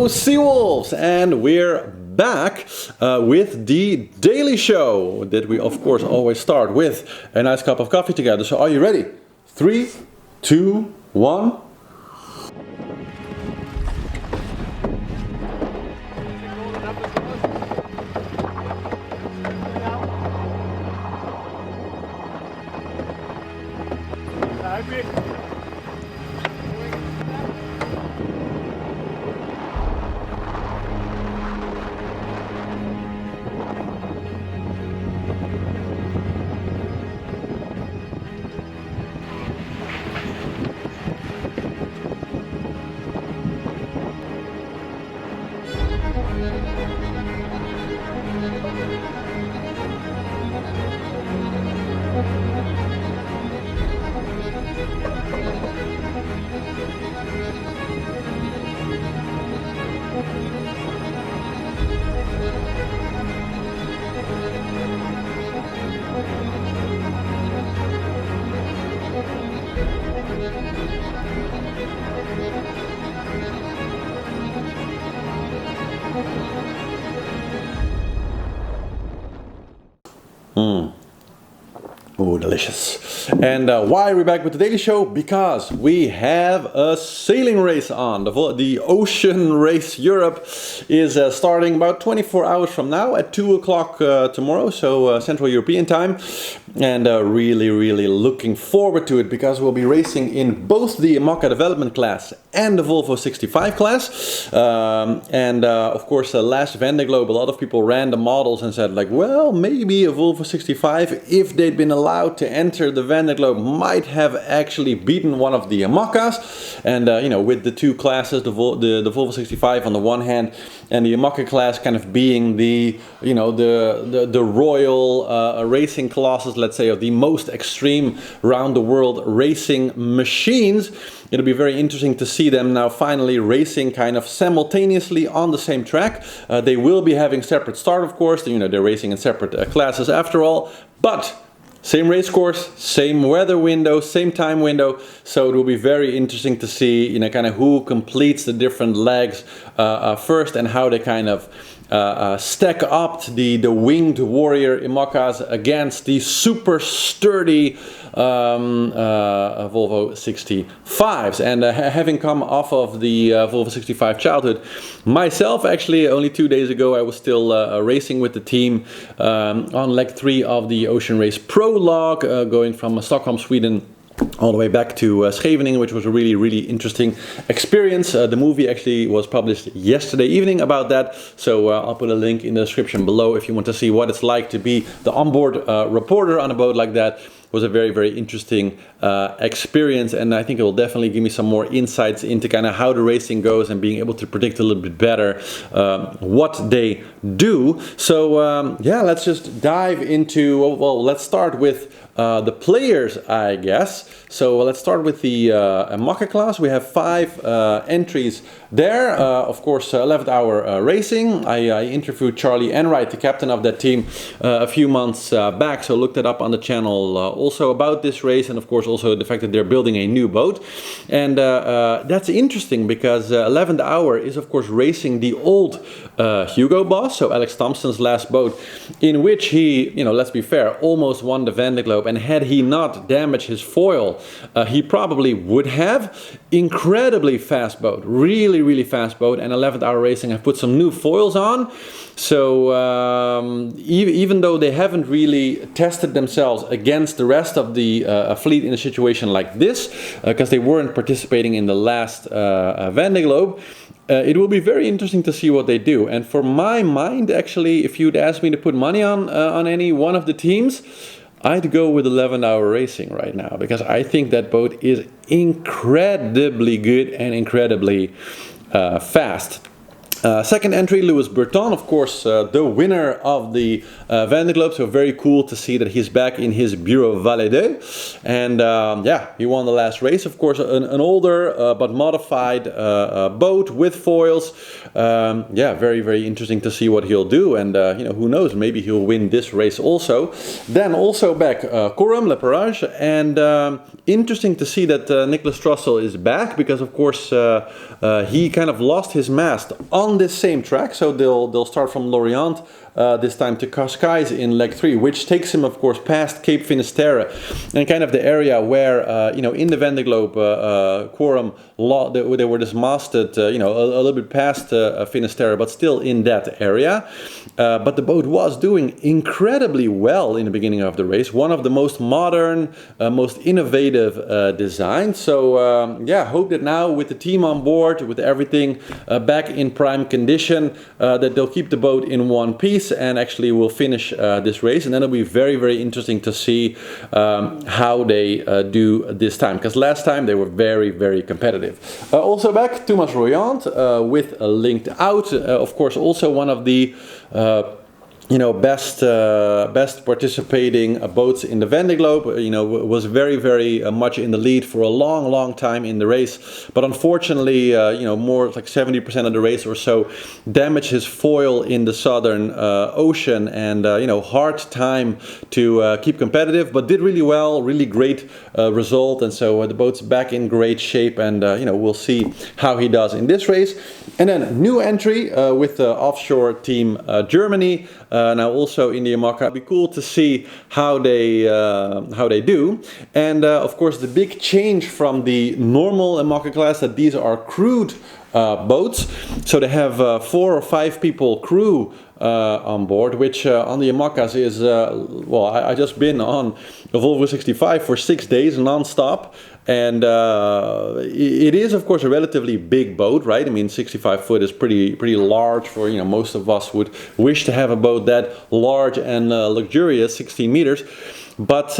Hello Seawolves, and we're back with the Daily Show that we of course always start with a nice cup of coffee together. So are you ready? 3, 2, 1. Oh, delicious. And why are we back with the Daily Show? Because we have a sailing race on. The Ocean Race Europe is starting about 24 hours from now at 2 o'clock tomorrow, so Central European time. And really looking forward to it, because we'll be racing in both the IMoca development class and the Volvo 65 class. Of course, last Vendée Globe, a lot of people ran the models and said, like, well, maybe a Volvo 65, if they'd been allowed to enter the Vendée Globe, might have actually beaten one of the IMocas. And you know, with the two classes, the Volvo 65 on the one hand, and the IMoca class kind of being the, you know, the royal racing classes, let's say, of the most extreme round the world racing machines. It'll be very interesting to see them now finally racing kind of simultaneously on the same track. They will be having separate start, of course. You know, they're racing in separate classes after all, but same race course, same weather window, same time window. So it will be very interesting to see, you know, kind of who completes the different legs first, and how they kind of stack up the winged warrior IMocas against the super sturdy Volvo 65s. And having come off of the Volvo 65 childhood myself, actually only 2 days ago I was still racing with the team on leg 3 of the Ocean Race Prologue, going from Stockholm, Sweden, all the way back to Scheveningen, which was a really interesting experience. The movie actually was published yesterday evening about that, so I'll put a link in the description below if you want to see what it's like to be the onboard reporter on a boat like that. It was a very interesting experience, and I think it will definitely give me some more insights into kind of how the racing goes and being able to predict a little bit better what they do. So yeah, let's just dive into, well, let's start with the players, I guess. So let's start with the IMoca class. We have 5 entries there. Of course, 11th hour racing. I interviewed Charlie Enright, the captain of that team, a few months back. So looked it up on the channel also about this race, and of course also the fact that they're building a new boat. And that's interesting because 11th hour is of course racing the old Hugo Boss, so Alex Thompson's last boat, in which he, you know, let's be fair, almost won the Vendée Globe. And had he not damaged his foil, he probably would have. Incredibly fast boat, really fast boat, and 11th hour racing have put some new foils on. So even though they haven't really tested themselves against the rest of the fleet in a situation like this, because they weren't participating in the last Vendée Globe, it will be very interesting to see what they do. And for my mind, actually, if you'd ask me to put money on any one of the teams, I'd go with 11th hour racing right now, because I think that boat is incredibly good and incredibly fast. Second entry, Louis Burton, of course, the winner of the Vendée Globe. So very cool to see that he's back in his Bureau Validé. And yeah, he won the last race. Of course, an older but modified boat with foils. Yeah, very, very interesting to see what he'll do. And you know, who knows, maybe he'll win this race also. Then also back Corum, Le Parage. And interesting to see that Nicolas Trussell is back, because of course he kind of lost his mast on this same track. So they'll start from Lorient this time to Cascais in leg 3, which takes him of course past Cape Finisterre and kind of the area where you know, in the Vendée Globe Corum they were dismasted you know, a little bit past Finisterre, but still in that area. But the boat was doing incredibly well in the beginning of the race, one of the most modern, most innovative designs. So yeah, hope that now with the team on board, with everything back in prime condition, that they'll keep the boat in one piece and actually will finish this race. And then it'll be very, very interesting to see how they do this time, because last time they were very, very competitive. Also back Thomas Royant with Linked Out, of course also one of the you know, best participating boats in the Vendée Globe. You know, was very, very much in the lead for a long, long time in the race. But unfortunately, you know, more like 70% of the race or so damaged his foil in the Southern Ocean, and you know, hard time to keep competitive. But did really well, really great result, and so the boat's back in great shape. And you know, we'll see how he does in this race. And then new entry with the offshore team Germany. Now also in the IMoca. It'd be cool to see how they do. And of course the big change from the normal IMoca class, that these are crewed boats. So they have 4 or 5 people crew on board, which on the IMocas is, well, I just been on a Volvo 65 for 6 days non-stop. And it is of course a relatively big boat, right? I mean, 65 foot is pretty large for, you know, most of us would wish to have a boat that large and luxurious, 16 meters. But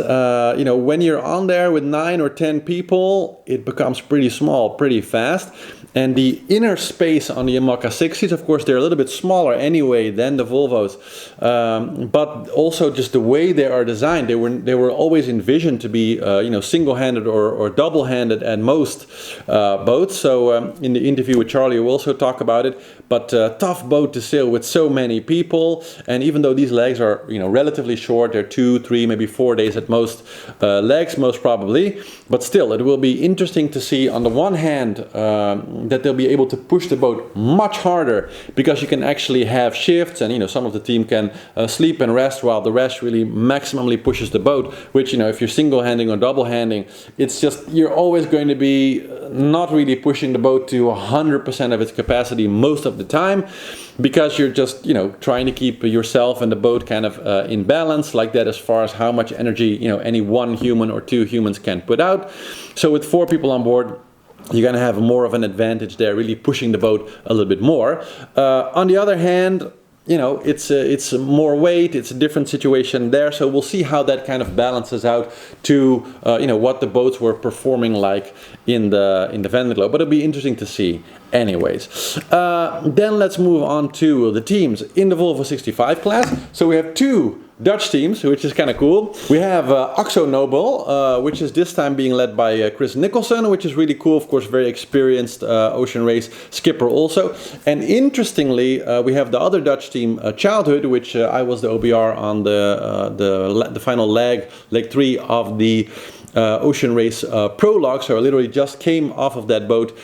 you know, when you're on there with 9 or 10 people, it becomes pretty small pretty fast. And the inner space on the IMoca 60s, of course, they're a little bit smaller anyway than the Volvos. But also just the way they are designed, they were always envisioned to be you know, single-handed or double-handed at most boats. So in the interview with Charlie, we'll also talk about it. But tough boat to sail with so many people. And even though these legs are, you know, relatively short, they're 2, 3, maybe 4 days at most legs, most probably. But still, it will be interesting to see on the one hand that they'll be able to push the boat much harder, because you can actually have shifts, and you know, some of the team can sleep and rest while the rest really maximally pushes the boat, which, you know, if you're single-handing or double-handing, it's just, you're always going to be not really pushing the boat to 100% of its capacity most of the time, because you're just, you know, trying to keep yourself and the boat kind of in balance like that, as far as how much energy, you know, any one human or 2 humans can put out. So with 4 people on board, you're going to have more of an advantage there, really pushing the boat a little bit more. On the other hand, you know, it's more weight, it's a different situation there, so we'll see how that kind of balances out to you know, what the boats were performing like in the Vendée Globe. But it'll be interesting to see anyways. Then let's move on to the teams in the Volvo 65 class. So we have 2 Dutch teams, which is kind of cool. We have Axo Nobel, which is this time being led by Chris Nicholson, which is really cool. Of course, very experienced ocean race skipper also. And interestingly, we have the other Dutch team, Childhood, which I was the OBR on the final leg 3 of the ocean race prologue. So I literally just came off of that boat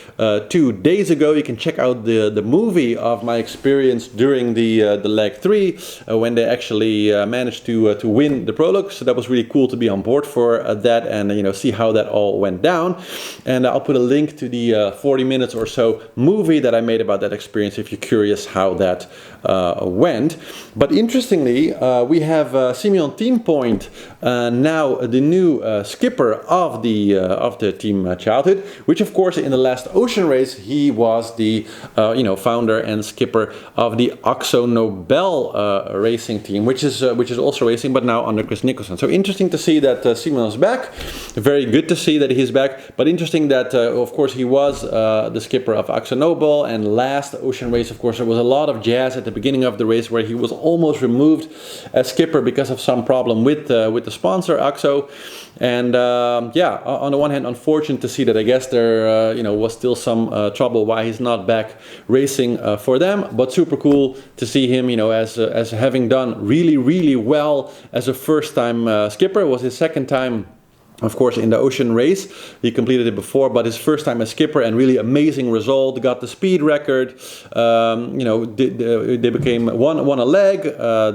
2 days ago. You can check out the movie of my experience during the leg 3 when they actually managed to win the prologue. So that was really cool to be on board for that, and you know, see how that all went down. And I'll put a link to the 40 minutes or so movie that I made about that experience if you're curious how that went. But interestingly, we have Simeon Teampoint now the new skipper skipper of the team Childhood, which of course in the last ocean race he was the founder and skipper of the Akzo Nobel racing team, which is also racing, but now under Chris Nicholson. So interesting to see that Simon is back. Very good to see that he's back, but interesting that of course he was the skipper of Akzo Nobel, and last ocean race, of course, there was a lot of jazz at the beginning of the race where he was almost removed as skipper because of some problem with the sponsor Akzo. And on the one hand, unfortunate to see that. I guess there was still some trouble why he's not back racing for them, but super cool to see him, as having done really well as a first-time skipper. It was his second time, of course, in the ocean race. He completed it before, but his first time as skipper, and really amazing result. Got the speed record. They became won a leg.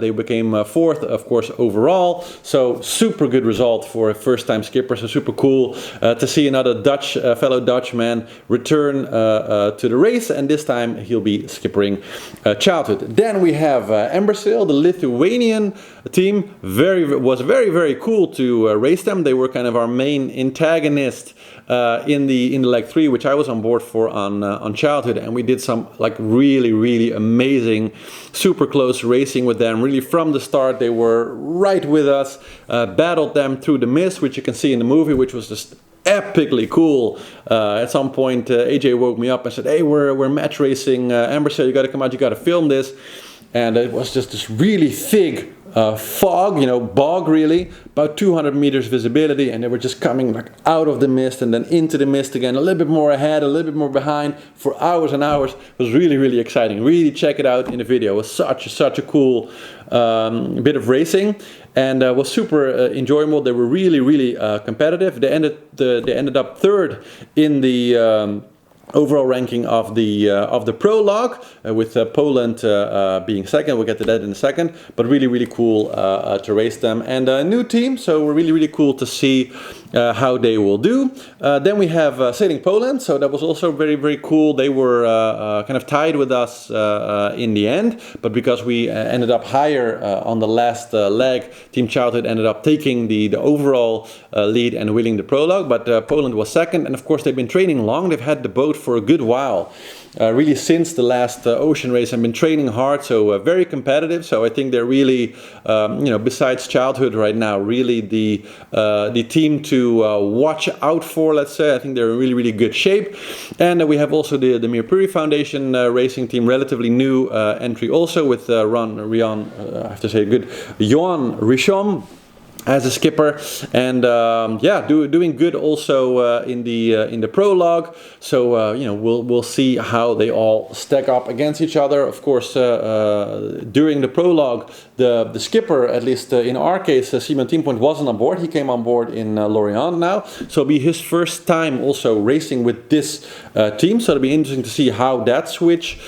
They became fourth, of course, overall. So super good result for a first time skipper. So super cool to see another fellow Dutchman return to the race, and this time he'll be skippering Childhood. Then we have Ambersail, the Lithuanian team. Was very cool to race them. They were kind of our main antagonist in the leg 3, which I was on board for on Childhood, and we did some like really amazing, super close racing with them. Really from the start, they were right with us. Battled them through the mist, which you can see in the movie, which was just epically cool. At some point, AJ woke me up and said, "Hey, we're match racing Ambersail. You got to come out. You got to film this." And it was just this really thick fog, bog really, about 200 meters visibility, and they were just coming like out of the mist and then into the mist again, a little bit more ahead, a little bit more behind for hours and hours. It was really exciting. Really check it out in the video. It was such a cool bit of racing, and was super enjoyable. They were really competitive. They ended up third in the overall ranking of the prologue, with Poland being second. We'll get to that in a second, but really cool to race them, and a new team, so really cool to see how they will do. Then we have Sailing Poland, so that was also very cool. They were kind of tied with us in the end, but because we ended up higher on the last leg, Team Childhood ended up taking the overall lead and winning the prologue, but Poland was second, and of course they've been training long. They've had the boat for a good while. Really since the last ocean race, and been training hard, so very competitive. So I think they're really, besides Childhood right now, really the team to watch out for, let's say. I think they're in really good shape. And we have also the Mirpuri Foundation racing team, relatively new entry also, with Johan Rishon as a skipper, and doing good also in the prologue. So we'll see how they all stack up against each other. Of course, during the prologue, the skipper, at least in our case, Simon Teampoint, wasn't on board. He came on board in Lorient now, so it'll be his first time also racing with this team. So it'll be interesting to see how that switch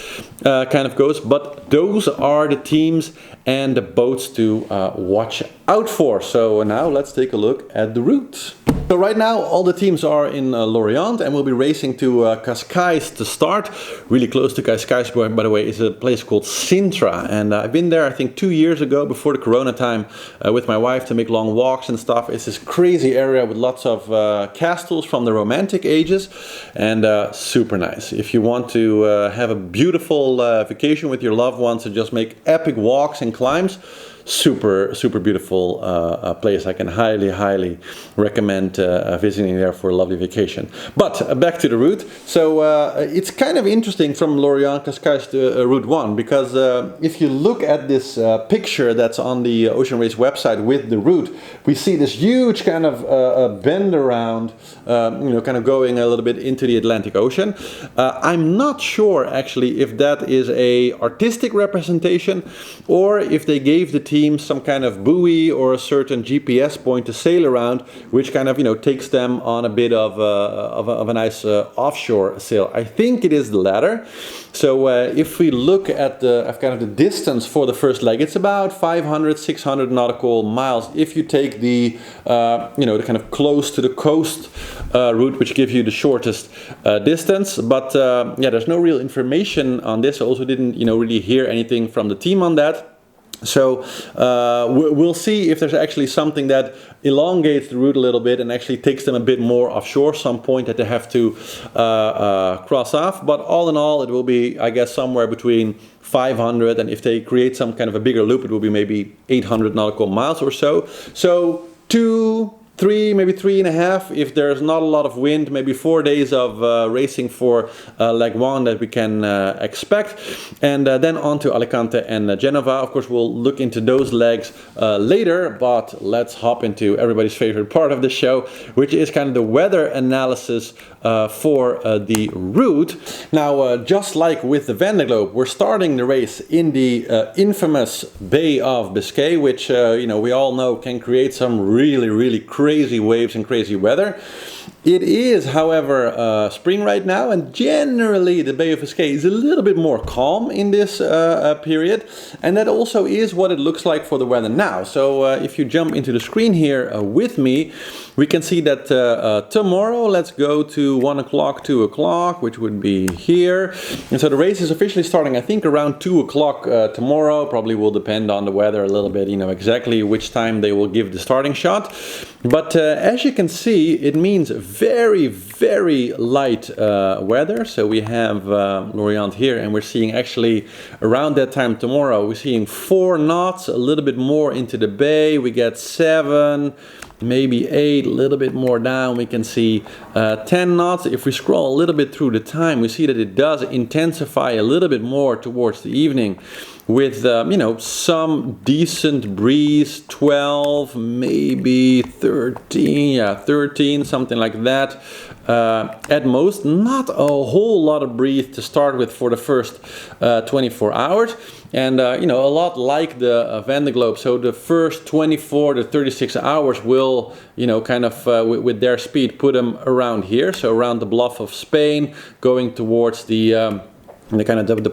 kind of goes. But those are the teams and the boats to watch out for. So now let's take a look at the route. So right now all the teams are in Lorient, and we'll be racing to Cascais to start. Really close to Cascais, by the way, is a place called Sintra, and I've been there I think 2 years ago, before the Corona time, with my wife to make long walks and stuff. It's this crazy area with lots of castles from the Romantic ages, and super nice. If you want to have a beautiful vacation with your loved ones and just make epic walks and climbs, super beautiful place. I can highly recommend visiting there for a lovely vacation. But back to the route. So it's kind of interesting from Lorient Cascais to Route 1, because if you look at this picture that's on the Ocean Race website with the route, we see this huge kind of bend around, kind of going a little bit into the Atlantic Ocean. I'm not sure actually if that is a artistic representation, or if they gave the team some kind of buoy or a certain GPS point to sail around, which kind of takes them on a bit of a nice offshore sail. I think it is the latter. So if we look at the kind of the distance for the first leg, it's about 500-600 nautical miles. If you take the the kind of close to the coast route, which gives you the shortest distance. But there's no real information on this. I also didn't really hear anything from the team on that. So we'll see if there's actually something that elongates the route a little bit and actually takes them a bit more offshore, some point that they have to cross off. But all in all, it will be, I guess, somewhere between 500, and if they create some kind of a bigger loop, it will be maybe 800 nautical miles or so. So 2, 3, maybe 3.5, if there's not a lot of wind, maybe 4 days of racing for leg 1 that we can expect. And then on to Alicante and Genova. Of course, we'll look into those legs later, but let's hop into everybody's favorite part of the show, which is kind of the weather analysis for the route. Now, just like with the Vendée Globe, we're starting the race in the infamous Bay of Biscay, which we all know can create some really crazy waves and crazy weather. It is, however, spring right now, and generally the Bay of Biscay is a little bit more calm in this period, and that also is what it looks like for the weather now. So if you jump into the screen here with me, we can see that tomorrow, let's go to 1 o'clock, 2 o'clock, which would be here. And so the race is officially starting, I think, around 2 o'clock tomorrow. Probably will depend on the weather a little bit, exactly which time they will give the starting shot. But as you can see, it means very light weather. So we have Lorient here, and we're seeing actually around that time tomorrow, we're seeing 4 knots, a little bit more into the bay. We get 7, maybe 8, a little bit more down, we can see 10 knots. If we scroll a little bit through the time, we see that it does intensify a little bit more towards the evening with some decent breeze, 12, maybe 13, 13, something like that. At most, not a whole lot of breeze to start with for the first 24 hours. And, a lot like the Vendée Globe. So the first 24 to 36 hours will, with their speed, put them around here. So around the Bluff of Spain, going towards the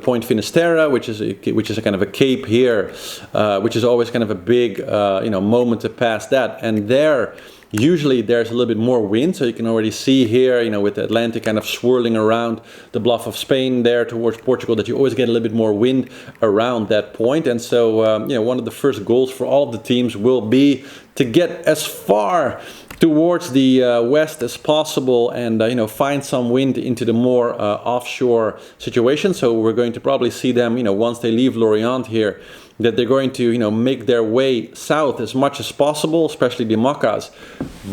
Point Finisterre, which is a kind of a cape here, which is always kind of a big, moment to pass that. And there, usually there's a little bit more wind, so you can already see here, with the Atlantic kind of swirling around the Bluff of Spain there towards Portugal, that you always get a little bit more wind around that point. And so, one of the first goals for all of the teams will be to get as far towards the west as possible and find some wind into the more offshore situation. So we're going to probably see them, once they leave Lorient here, that they're going to make their way south as much as possible, especially the IMocas.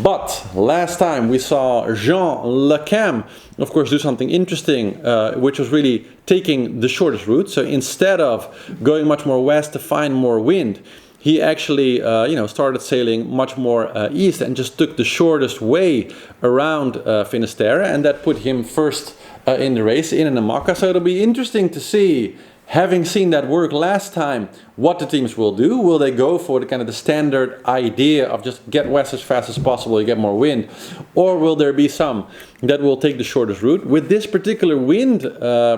But last time we saw Jean Le Cam, of course, do something interesting, which was really taking the shortest route. So instead of going much more west to find more wind, he actually, started sailing much more east and just took the shortest way around Finisterre, and that put him first in the race in an IMoca. So it'll be interesting to see, having seen that work last time, what the teams will do. Will they go for the standard idea of just get west as fast as possible, you get more wind, or will there be some that will take the shortest route? With this particular wind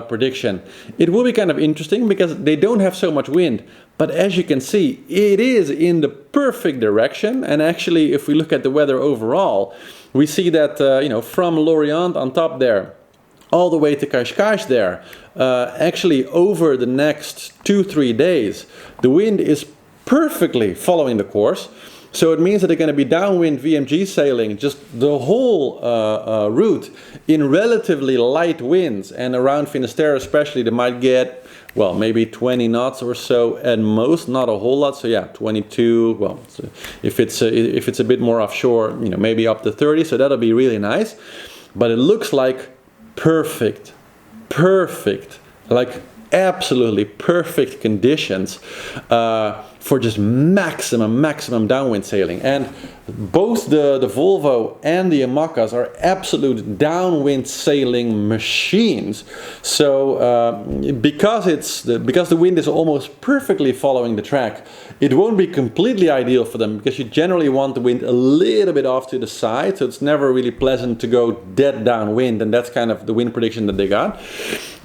prediction, it will be kind of interesting because they don't have so much wind, but as you can see, it is in the perfect direction. And actually, if we look at the weather overall, we see that from Lorient on top there all the way to Cascais there, actually over the next 2-3 days, the wind is perfectly following the course. So it means that they're going to be downwind VMG sailing just the whole route in relatively light winds, and around Finisterre especially they might get, well, maybe 20 knots or so at most, not a whole lot. So yeah, 22. Well, if it's a bit more offshore, maybe up to 30. So that'll be really nice. But it looks like perfect, like absolutely perfect conditions for just maximum downwind sailing. And both the Volvo and the IMocas are absolute downwind sailing machines. So because the wind is almost perfectly following the track, it won't be completely ideal for them, because you generally want the wind a little bit off to the side, so it's never really pleasant to go dead downwind, and that's kind of the wind prediction that they got.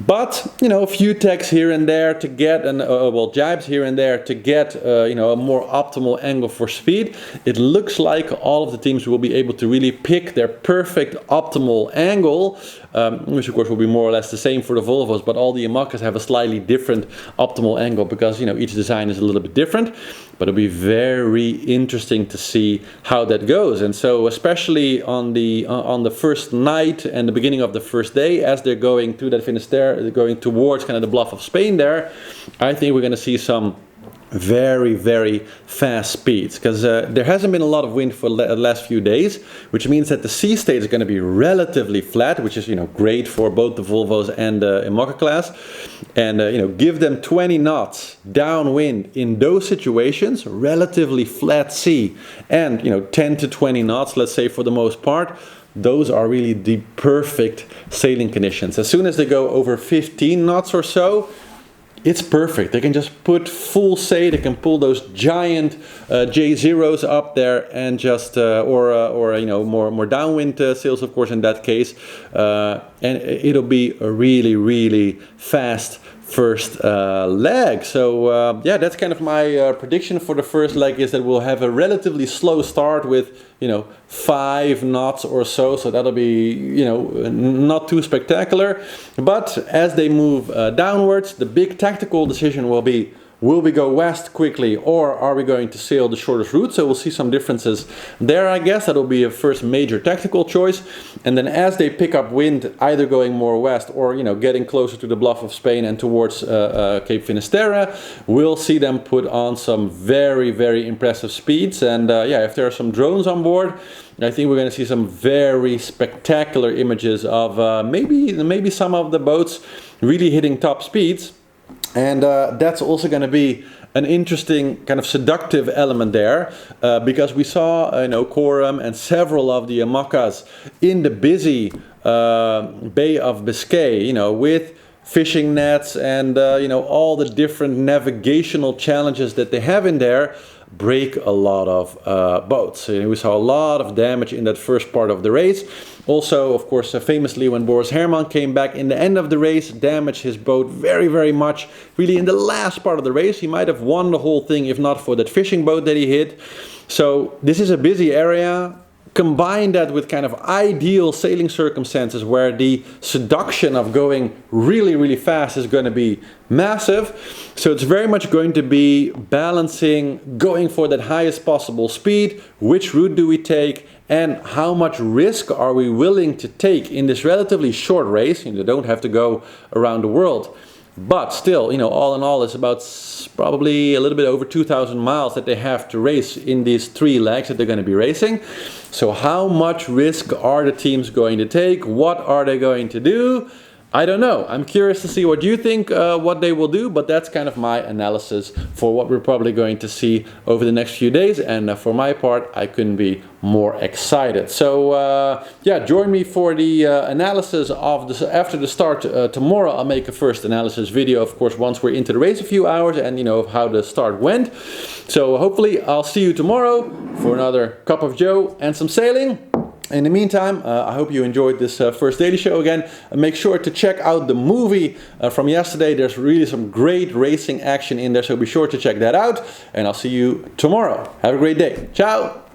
But a few tacks here and there to get, and jibes here and there there to get you know, a more optimal angle for speed. It looks like all of the teams will be able to really pick their perfect optimal angle, which of course will be more or less the same for the Volvos, but all the IMocas have a slightly different optimal angle because, you know, each design is a little bit different. But it'll be very interesting to see how that goes. And so especially on the first night and the beginning of the first day, as they're going through that Finisterre, going towards kind of the bluff of Spain there, I think we're going to see some very, very fast speeds, because there hasn't been a lot of wind for the last few days, which means that the sea state is going to be relatively flat, which is, you know, great for both the Volvos and the IMoca class. And you know, give them 20 knots downwind in those situations, relatively flat sea, and, you know, 10 to 20 knots, let's say, for the most part. Those are really the perfect sailing conditions. As soon as they go over 15 knots or so, it's perfect. They can just put full sail. They can pull those giant J0s up there and just, or you know, more downwind sails, of course, in that case. And it'll be a really, really fast first leg. So yeah, that's kind of my prediction for the first leg, is that we'll have a relatively slow start with, you know, 5 knots or so. So that'll be, you know, not too spectacular. But as they move downwards, the big tactical decision will be, will we go west quickly, or are we going to sail the shortest route? So we'll see some differences there, I guess. That'll be a first major tactical choice. And then as they pick up wind, either going more west or, you know, getting closer to the bluff of Spain and towards Cape Finisterre, we'll see them put on some very, very impressive speeds. And yeah, if there are some drones on board, I think we're going to see some very spectacular images of maybe some of the boats really hitting top speeds. And that's also going to be an interesting kind of seductive element there, because we saw, you know, Coram and several of the IMocas in the busy Bay of Biscay, you know, with fishing nets and you know, all the different navigational challenges that they have in there, break a lot of boats. You know, we saw a lot of damage in that first part of the race. Also, of course, famously, when Boris Herman came back in the end of the race, damaged his boat very, very much. Really, in the last part of the race, he might have won the whole thing if not for that fishing boat that he hit. So this is a busy area. Combine that with kind of ideal sailing circumstances where the seduction of going really, really fast is going to be massive. So it's very much going to be balancing, going for that highest possible speed, which route do we take, and how much risk are we willing to take in this relatively short race. You don't have to go around the world. But still, you know, all in all, it's about probably a little bit over 2,000 miles that they have to race in these 3 legs that they're going to be racing. So how much risk are the teams going to take? What are they going to do? I don't know. I'm curious to see what you think, what they will do, but that's kind of my analysis for what we're probably going to see over the next few days. And for my part, I couldn't be more excited. So yeah, join me for the analysis of this after the start tomorrow. I'll make a first analysis video, of course, once we're into the race a few hours, and you know how the start went. So hopefully I'll see you tomorrow for another cup of joe and some sailing. In the meantime, I hope you enjoyed this first daily show again. Make sure to check out the movie from yesterday. There's really some great racing action in there, so be sure to check that out. And I'll see you tomorrow. Have a great day. Ciao!